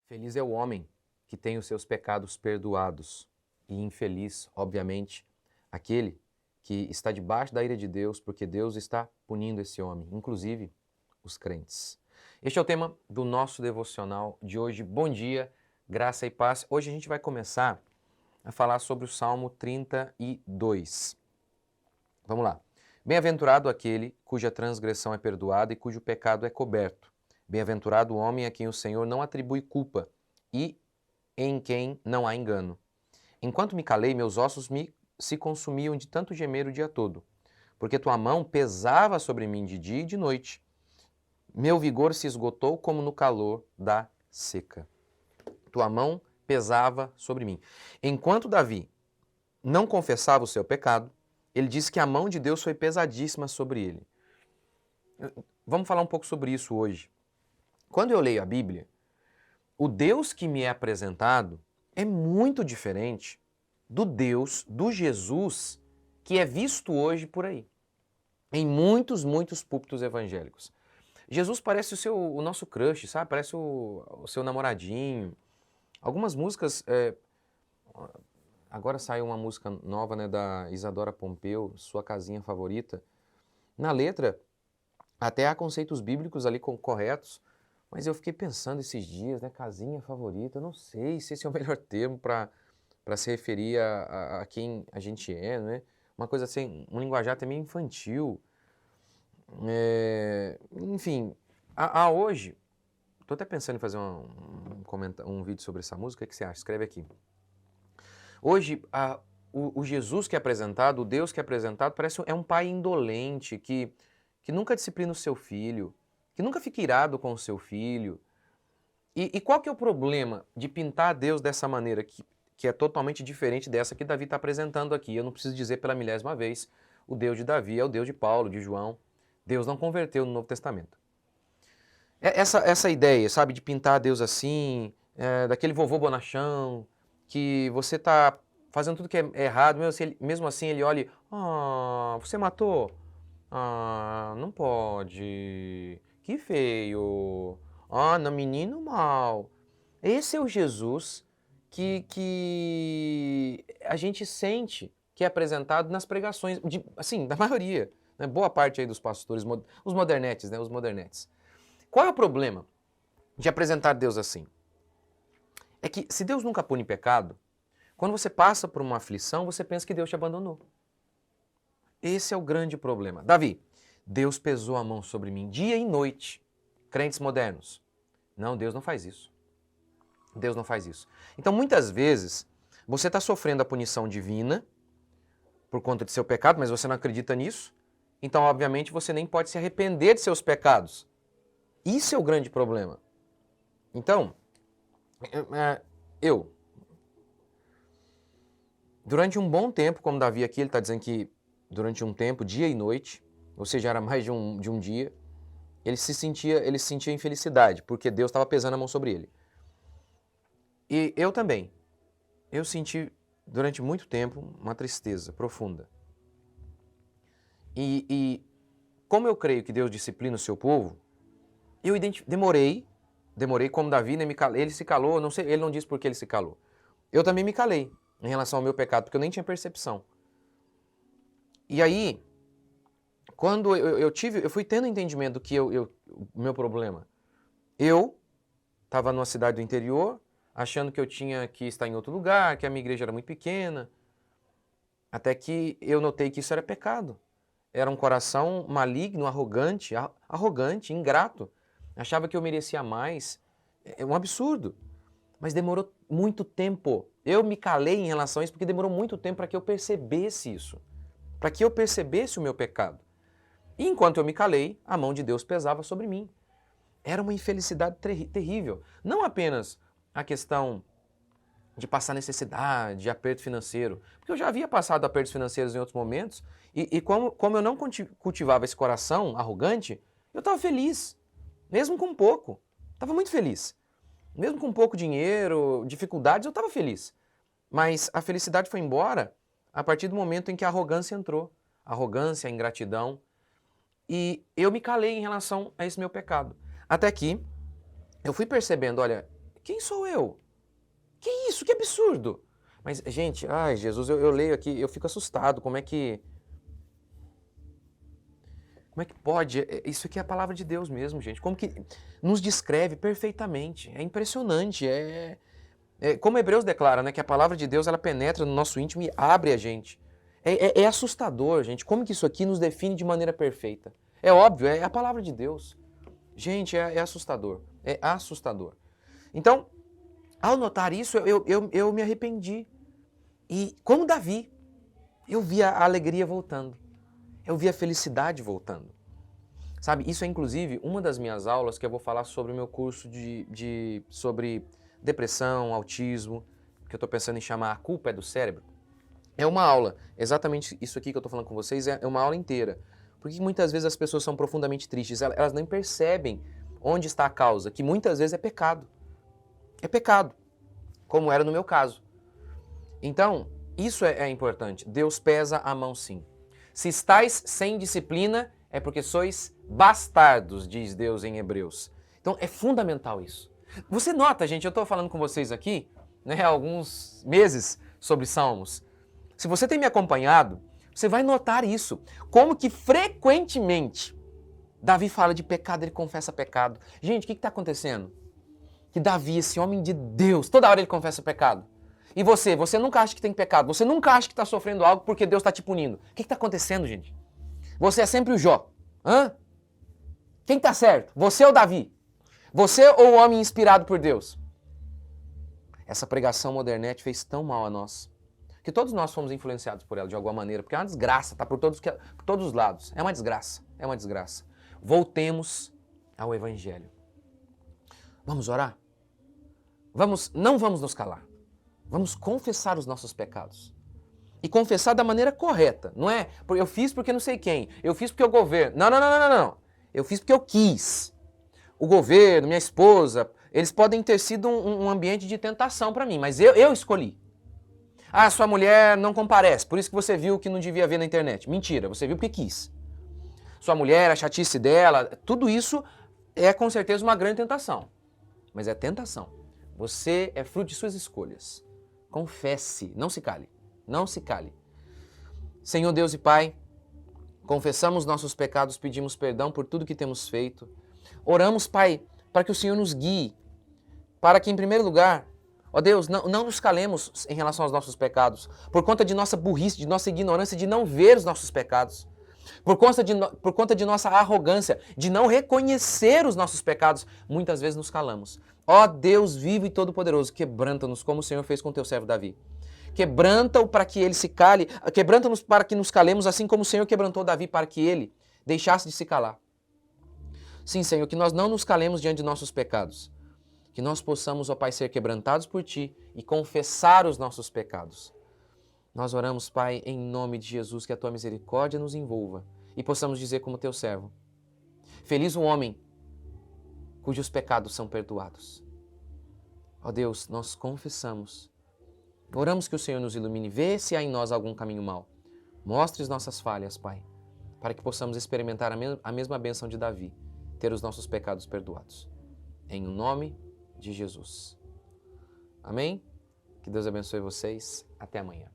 Feliz é o homem que tem os seus pecados perdoados, e infeliz, obviamente, aquele que está debaixo da ira de Deus, porque Deus está punindo esse homem, inclusive os crentes. Este é o tema do nosso devocional de hoje. Bom dia, graça e paz. Hoje a gente vai começar a falar sobre o Salmo 32. Vamos lá. Bem-aventurado aquele cuja transgressão é perdoada e cujo pecado é coberto. Bem-aventurado o homem a quem o Senhor não atribui culpa e em quem não há engano. Enquanto me calei, meus ossos se consumiam de tanto gemer o dia todo, porque tua mão pesava sobre mim de dia e de noite. Meu vigor se esgotou como no calor da seca. Tua mão pesava sobre mim. Enquanto Davi não confessava o seu pecado, ele disse que a mão de Deus foi pesadíssima sobre ele. Vamos falar um pouco sobre isso hoje. Quando eu leio a Bíblia, o Deus que me é apresentado é muito diferente do Deus, do Jesus, que é visto hoje por aí, em muitos púlpitos evangélicos. Jesus parece o nosso crush, sabe? Parece o seu namoradinho. Algumas músicas... Agora saiu uma música nova, né, da Isadora Pompeu, Sua Casinha Favorita. Na letra, até há conceitos bíblicos ali corretos, mas eu fiquei pensando esses dias, né, casinha favorita, eu não sei se esse é o melhor termo para se referir a quem a gente é, né? Uma coisa assim, um linguajar até meio infantil. Enfim, hoje, estou até pensando em fazer um vídeo sobre essa música, o que você acha? Escreve aqui. Hoje, o Jesus que é apresentado, o Deus que é apresentado, parece um pai indolente, que nunca disciplina o seu filho, que nunca fica irado com o seu filho. E qual que é o problema de pintar Deus dessa maneira, que é totalmente diferente dessa que Davi está apresentando aqui? Eu não preciso dizer pela milésima vez, o Deus de Davi é o Deus de Paulo, de João. Deus não converteu no Novo Testamento. Essa ideia, sabe, de pintar Deus assim, daquele vovô bonachão, que você está fazendo tudo que é errado, mesmo assim ele olha, você matou? Não pode. Que feio. Não, menino mal. Esse é o Jesus que a gente sente que é apresentado nas pregações, assim, da maioria, né? Boa parte aí dos pastores, os modernetes, né? Os modernetes. Qual é o problema de apresentar Deus assim? É que se Deus nunca pune pecado, quando você passa por uma aflição, você pensa que Deus te abandonou. Esse é o grande problema. Davi, Deus pesou a mão sobre mim dia e noite. Crentes modernos. Não, Deus não faz isso. Deus não faz isso. Então, muitas vezes, você está sofrendo a punição divina por conta de seu pecado, mas você não acredita nisso. Então, obviamente, você nem pode se arrepender de seus pecados. Isso é o grande problema. Então, durante um bom tempo, como Davi aqui, ele está dizendo que durante um tempo, dia e noite, ou seja, era mais de um dia, ele se sentia infelicidade, porque Deus estava pesando a mão sobre ele. E eu também. Eu senti durante muito tempo uma tristeza profunda. E como eu creio que Deus disciplina o seu povo, eu demorei como Davi, né, ele se calou, não sei, ele não disse por que ele se calou. Eu também me calei em relação ao meu pecado, porque eu nem tinha percepção. E aí, quando eu fui tendo entendimento do que o meu problema. Eu estava numa cidade do interior, achando que eu tinha que estar em outro lugar, que a minha igreja era muito pequena, até que eu notei que isso era pecado. Era um coração maligno, arrogante, ingrato. Achava que eu merecia mais. É um absurdo. Mas demorou muito tempo. Eu me calei em relação a isso porque demorou muito tempo para que eu percebesse isso. Para que eu percebesse o meu pecado. E enquanto eu me calei, a mão de Deus pesava sobre mim. Era uma infelicidade terrível. Não apenas a questão de passar necessidade, de aperto financeiro, porque eu já havia passado apertos financeiros em outros momentos, e como eu não cultivava esse coração arrogante, eu estava feliz, mesmo com pouco. Estava muito feliz. Mesmo com pouco dinheiro, dificuldades, eu estava feliz. Mas a felicidade foi embora a partir do momento em que a arrogância entrou. A arrogância, a ingratidão. E eu me calei em relação a esse meu pecado. Até que eu fui percebendo, olha, Quem sou eu? Que isso? Que absurdo! Mas, gente, ai, Jesus, eu leio aqui, eu fico assustado. Como é que pode? Isso aqui é a palavra de Deus mesmo, gente. Como que nos descreve perfeitamente. É impressionante. Como Hebreus declara, né, que a palavra de Deus ela penetra no nosso íntimo e abre a gente. É assustador, gente. Como que isso aqui nos define de maneira perfeita? É óbvio, é a palavra de Deus. Gente, é assustador. É assustador. Então, ao notar isso, eu me arrependi. E como Davi, eu vi a alegria voltando. Eu vi a felicidade voltando. Sabe, isso é inclusive uma das minhas aulas que eu vou falar sobre o meu curso sobre depressão, autismo, que eu estou pensando em chamar A Culpa é do Cérebro. É uma aula, exatamente isso aqui que eu estou falando com vocês, é uma aula inteira. Porque muitas vezes as pessoas são profundamente tristes, elas nem percebem onde está a causa, que muitas vezes é pecado. É pecado, como era no meu caso. Então, isso é importante. Deus pesa a mão sim. Se estáis sem disciplina, é porque sois bastardos, diz Deus em Hebreus. Então, é fundamental isso. Você nota, gente, eu estou falando com vocês aqui, né, há alguns meses sobre Salmos. Se você tem me acompanhado, você vai notar isso. Como que frequentemente Davi fala de pecado, ele confessa pecado. Gente, o que está acontecendo? Que Davi, esse homem de Deus, toda hora ele confessa pecado. E você nunca acha que tem pecado, você nunca acha que está sofrendo algo porque Deus está te punindo. O que está acontecendo, gente? Você é sempre o Jó. Hã? Quem está certo? Você ou Davi? Você ou o homem inspirado por Deus? Essa pregação modernete fez tão mal a nós, que todos nós fomos influenciados por ela de alguma maneira, porque é uma desgraça, tá por todos os lados. É uma desgraça, é uma desgraça. Voltemos ao Evangelho. Vamos orar? Não vamos nos calar. Vamos confessar os nossos pecados. E confessar da maneira correta. Não é, eu fiz porque não sei quem, eu fiz porque o governo. Não. Eu fiz porque eu quis. O governo, minha esposa, eles podem ter sido um ambiente de tentação para mim, mas eu escolhi. Ah, sua mulher não comparece, por isso que você viu que não devia ver na internet. Mentira, você viu porque quis. Sua mulher, a chatice dela, tudo isso é com certeza uma grande tentação. Mas é tentação. Você é fruto de suas escolhas. Confesse, não se cale, não se cale. Senhor Deus e Pai, confessamos nossos pecados, pedimos perdão por tudo que temos feito. Oramos, Pai, para que o Senhor nos guie, para que, em primeiro lugar, ó Deus, não nos calemos em relação aos nossos pecados, por conta de nossa burrice, de nossa ignorância, de não ver os nossos pecados, por conta de nossa arrogância, de não reconhecer os nossos pecados, muitas vezes nos calamos. Ó Deus vivo e todo-poderoso, quebranta-nos como o Senhor fez com teu servo Davi. Quebranta-o para que ele se cale, quebranta-nos para que nos calemos, assim como o Senhor quebrantou Davi para que ele deixasse de se calar. Sim, Senhor, que nós não nos calemos diante de nossos pecados. Que nós possamos, ó Pai, ser quebrantados por Ti e confessar os nossos pecados. Nós oramos, Pai, em nome de Jesus, que a Tua misericórdia nos envolva e possamos dizer como Teu servo: feliz o homem cujos pecados são perdoados. Ó Deus, nós confessamos. Oramos que o Senhor nos ilumine, vê se há em nós algum caminho mau. Mostre nossas falhas, Pai, para que possamos experimentar a mesma bênção de Davi, ter os nossos pecados perdoados. Em nome de Jesus. Amém? Que Deus abençoe vocês. Até amanhã.